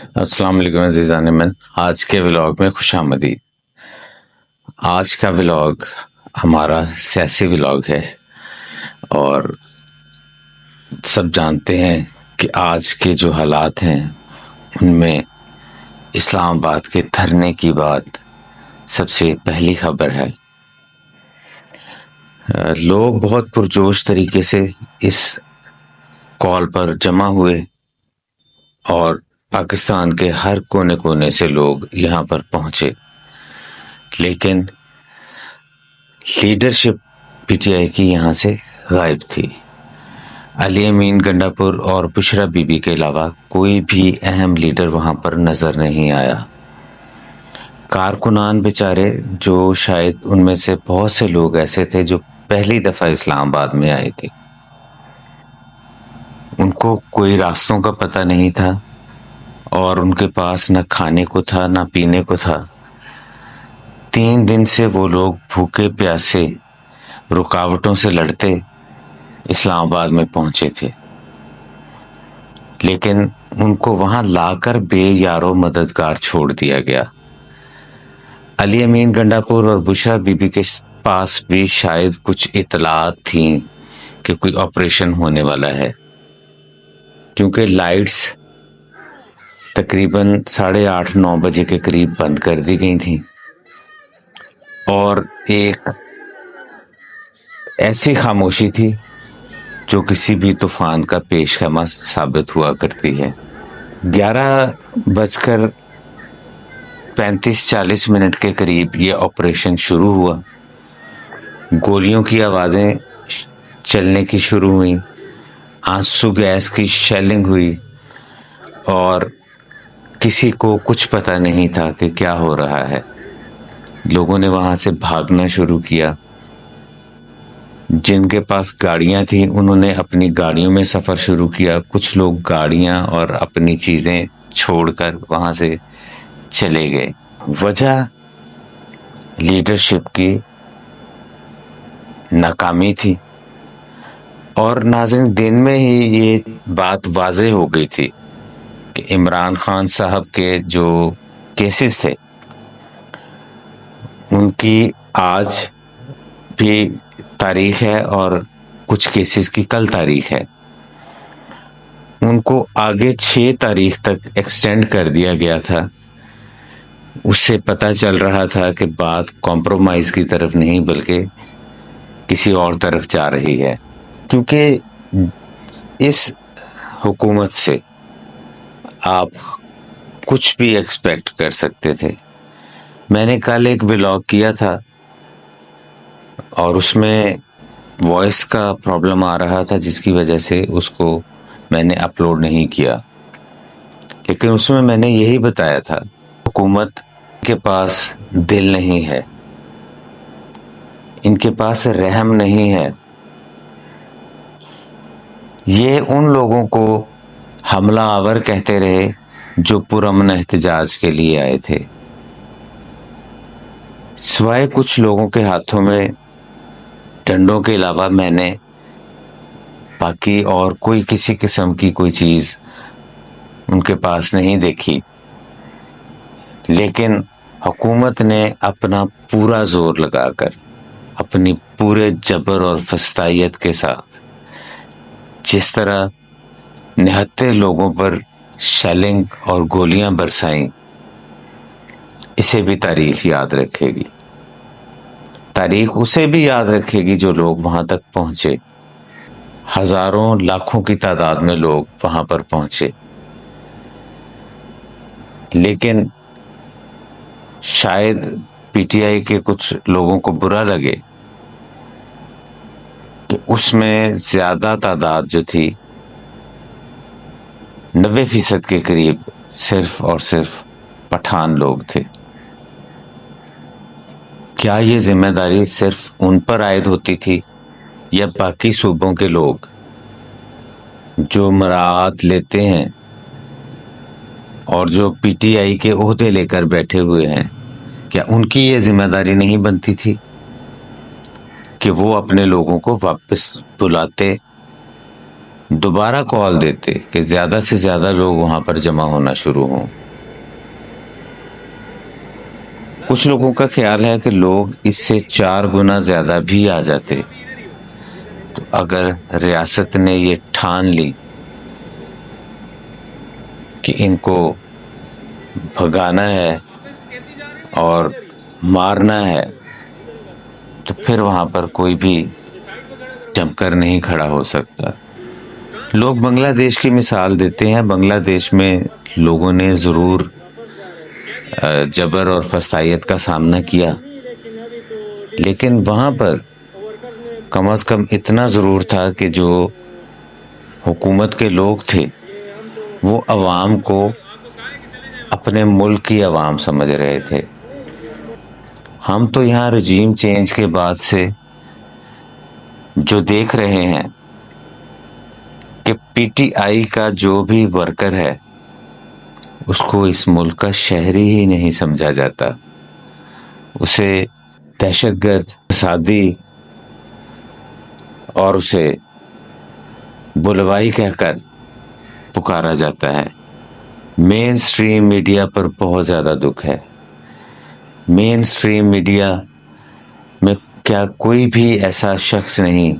السلام علیکم عزیزان من، آج کے ولاگ میں خوش آمدید۔ آج کا ولاگ ہمارا سیاسی ولاگ ہے اور سب جانتے ہیں کہ آج کے جو حالات ہیں ان میں اسلام آباد کے دھرنے کی بات سب سے پہلی خبر ہے۔ لوگ بہت پرجوش طریقے سے اس کال پر جمع ہوئے اور پاکستان کے ہر کونے کونے سے لوگ یہاں پر پہنچے، لیکن لیڈرشپ پی ٹی آئی کی یہاں سے غائب تھی۔ علی امین گنڈاپور اور بشرا بی بی کے علاوہ کوئی بھی اہم لیڈر وہاں پر نظر نہیں آیا۔ کارکنان بیچارے، جو شاید ان میں سے بہت سے لوگ ایسے تھے جو پہلی دفعہ اسلام آباد میں آئے تھے، ان کو کوئی راستوں کا پتہ نہیں تھا اور ان کے پاس نہ کھانے کو تھا نہ پینے کو تھا۔ 3 دن سے وہ لوگ بھوکے پیاسے رکاوٹوں سے لڑتے اسلام آباد میں پہنچے تھے، لیکن ان کو وہاں لا کر بے یارو مددگار چھوڑ دیا گیا۔ علی امین گنڈاپور اور بشرا بی بی کے پاس بھی شاید کچھ اطلاعات تھیں کہ کوئی آپریشن ہونے والا ہے، کیونکہ لائٹس تقریباً 8:30-9 بجے کے قریب بند کر دی گئی تھیں اور ایک ایسی خاموشی تھی جو کسی بھی طوفان کا پیش خیمہ ثابت ہوا کرتی ہے۔ 11:35-40 کے قریب یہ آپریشن شروع ہوا۔ گولیوں کی آوازیں چلنے کی شروع ہوئیں، آنسو گیس کی شیلنگ ہوئی اور کسی کو کچھ پتہ نہیں تھا کہ کیا ہو رہا ہے۔ لوگوں نے وہاں سے بھاگنا شروع کیا۔ جن کے پاس گاڑیاں تھیں انہوں نے اپنی گاڑیوں میں سفر شروع کیا۔ کچھ لوگ گاڑیاں اور اپنی چیزیں چھوڑ کر وہاں سے چلے گئے۔ وجہ لیڈرشپ کی ناکامی تھی، اور ناظرین دن میں ہی یہ بات واضح ہو گئی تھی کہ عمران خان صاحب کے جو کیسز تھے ان کی آج بھی تاریخ ہے اور کچھ کیسز کی کل تاریخ ہے۔ ان کو آگے 6 تاریخ تک ایکسٹینڈ کر دیا گیا تھا۔ اس سے پتہ چل رہا تھا کہ بات کمپرومائز کی طرف نہیں بلکہ کسی اور طرف جا رہی ہے، کیونکہ اس حکومت سے آپ کچھ بھی ایکسپیکٹ کر سکتے تھے۔ میں نے کل ایک ولاگ کیا تھا اور اس میں وائس کا پرابلم آ رہا تھا، جس کی وجہ سے اس کو میں نے اپلوڈ نہیں کیا، لیکن اس میں نے یہی بتایا تھا، حکومت کے پاس دل نہیں ہے، ان کے پاس رحم نہیں ہے۔ یہ ان لوگوں کو حملہ آور کہتے رہے جو پرامن احتجاج کے لیے آئے تھے، سوائے کچھ لوگوں کے ہاتھوں میں ڈنڈوں کے علاوہ میں نے باقی اور کوئی کسی قسم کی کوئی چیز ان کے پاس نہیں دیکھی۔ لیکن حکومت نے اپنا پورا زور لگا کر، اپنی پورے جبر اور فستائیت کے ساتھ جس طرح نہتے لوگوں پر شیلنگ اور گولیاں برسائیں، اسے بھی تاریخ یاد رکھے گی۔ تاریخ اسے بھی یاد رکھے گی جو لوگ وہاں تک پہنچے۔ ہزاروں لاکھوں کی تعداد میں لوگ وہاں پر پہنچے، لیکن شاید پی ٹی آئی کے کچھ لوگوں کو برا لگے کہ اس میں زیادہ تعداد جو تھی 90% کے قریب صرف اور صرف پٹھان لوگ تھے۔ کیا یہ ذمہ داری صرف ان پر عائد ہوتی تھی یا باقی صوبوں کے لوگ جو مراعات لیتے ہیں اور جو پی ٹی آئی کے عہدے لے کر بیٹھے ہوئے ہیں، کیا ان کی یہ ذمہ داری نہیں بنتی تھی کہ وہ اپنے لوگوں کو واپس بلاتے دوبارہ کال دیتے کہ زیادہ سے زیادہ لوگ وہاں پر جمع ہونا شروع ہوں. کچھ لوگوں کا خیال ہے کہ لوگ اس سے 4 گنا زیادہ بھی آ جاتے. تو اگر ریاست نے یہ ٹھان لی کہ ان کو بھگانا ہے اور مارنا ہے, تو پھر وہاں پر کوئی بھی جم کر نہیں کھڑا ہو سکتا. لوگ بنگلہ دیش کی مثال دیتے ہیں. بنگلہ دیش میں لوگوں نے ضرور جبر اور فسطائیت کا سامنا کیا, لیکن وہاں پر کم از کم اتنا ضرور تھا کہ جو حکومت کے لوگ تھے وہ عوام کو اپنے ملک کی عوام سمجھ رہے تھے. ہم تو یہاں رجیم چینج کے بعد سے جو دیکھ رہے ہیں کہ پی ٹی آئی کا جو بھی ورکر ہے اس کو اس ملک کا شہری ہی نہیں سمجھا جاتا. اسے دہشت گرد, فسادی اور اسے بلوائی کہہ کر پکارا جاتا ہے. مین سٹریم میڈیا پر بہت زیادہ دکھ ہے. مین سٹریم میڈیا میں کیا کوئی بھی ایسا شخص نہیں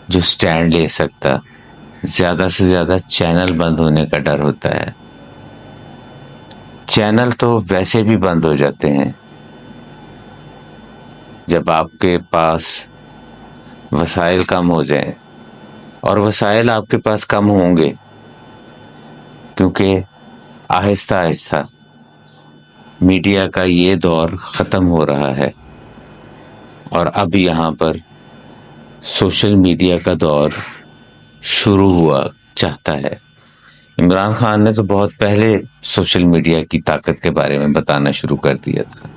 جو سٹینڈ لے سکتا. زیادہ سے زیادہ چینل بند ہونے کا ڈر ہوتا ہے. چینل تو ویسے بھی بند ہو جاتے ہیں جب آپ کے پاس وسائل کم ہو جائیں, اور وسائل آپ کے پاس کم ہوں گے کیونکہ آہستہ آہستہ میڈیا کا یہ دور ختم ہو رہا ہے اور اب یہاں پر سوشل میڈیا کا دور شروع ہوا چاہتا ہے. عمران خان نے تو بہت پہلے سوشل میڈیا کی طاقت کے بارے میں بتانا شروع کر دیا تھا.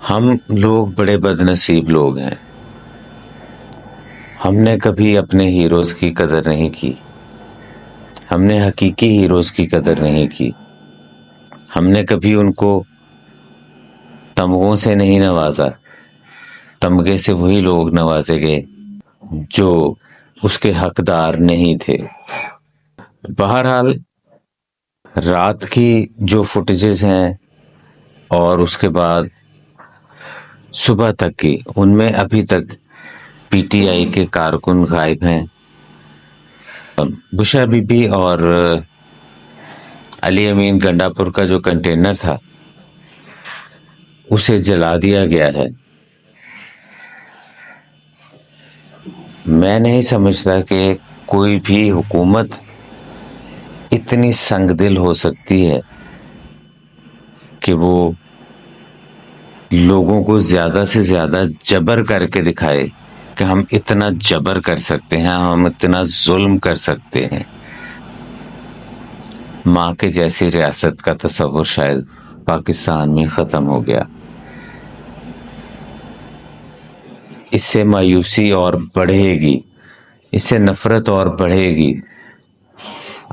ہم لوگ بڑے بد نصیب لوگ ہیں. ہم نے کبھی اپنے ہیروز کی قدر نہیں کی. ہم نے حقیقی ہیروز کی قدر نہیں کی. ہم نے کبھی ان کو تمغوں سے نہیں نوازا. تمغے سے وہی لوگ نوازے گئے جو اس کے حقدار نہیں تھے. بہرحال رات کی جو فوٹیجز ہیں اور اس کے بعد صبح تک کی, ان میں ابھی تک پی ٹی آئی کے کارکن غائب ہیں. بشرا بی بی اور علی امین گنڈا پور کا جو کنٹینر تھا اسے جلا دیا گیا ہے. میں نہیں سمجھتا کہ کوئی بھی حکومت اتنی سنگ دل ہو سکتی ہے کہ وہ لوگوں کو زیادہ سے زیادہ جبر کر کے دکھائے کہ ہم اتنا جبر کر سکتے ہیں, ہم اتنا ظلم کر سکتے ہیں. ماں کے جیسی ریاست کا تصور شاید پاکستان میں ختم ہو گیا. اس سے مایوسی اور بڑھے گی, اس سے نفرت اور بڑھے گی.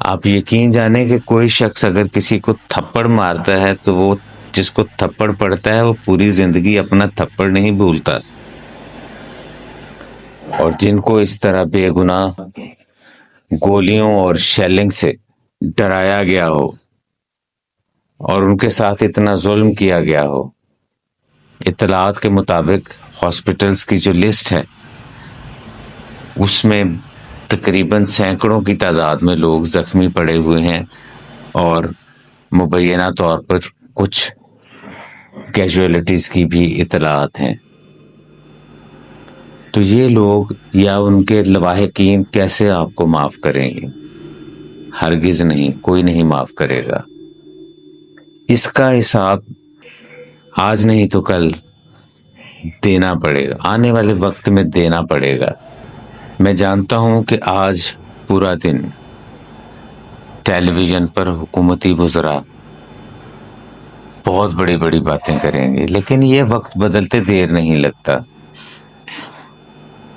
آپ یقین جانیں کہ کوئی شخص اگر کسی کو تھپڑ مارتا ہے تو وہ جس کو تھپڑ پڑتا ہے وہ پوری زندگی اپنا تھپڑ نہیں بھولتا. اور جن کو اس طرح بے گناہ گولیوں اور شیلنگ سے ڈرایا گیا ہو اور ان کے ساتھ اتنا ظلم کیا گیا ہو, اطلاعات کے مطابق ہاسپٹلز کی جو لسٹ ہے اس میں تقریباً سینکڑوں کی تعداد میں لوگ زخمی پڑے ہوئے ہیں اور مبینہ طور پر کچھ کیجویلٹیز کی بھی اطلاعات ہیں. تو یہ لوگ یا ان کے لواحقین کیسے آپ کو معاف کریں گے؟ ہرگز نہیں, کوئی نہیں معاف کرے گا. اس کا حساب آج نہیں تو کل دینا پڑے گا, آنے والے وقت میں دینا پڑے گا. میں جانتا ہوں کہ آج پورا دن ٹیلی ویژن پر حکومتی وزراء بہت بڑی بڑی باتیں کریں گے, لیکن یہ وقت بدلتے دیر نہیں لگتا.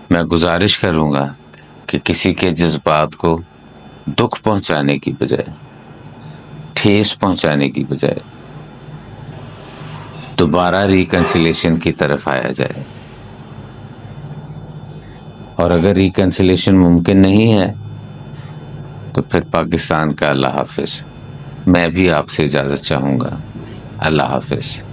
میں گزارش کروں گا کہ کسی کے جذبات کو دکھ پہنچانے کی بجائے, ٹھیس پہنچانے کی بجائے دوبارہ ریکنسیلیشن کی طرف آیا جائے. اور اگر ریکنسیلیشن ممکن نہیں ہے تو پھر پاکستان کا اللہ حافظ. میں بھی آپ سے اجازت چاہوں گا. اللہ حافظ.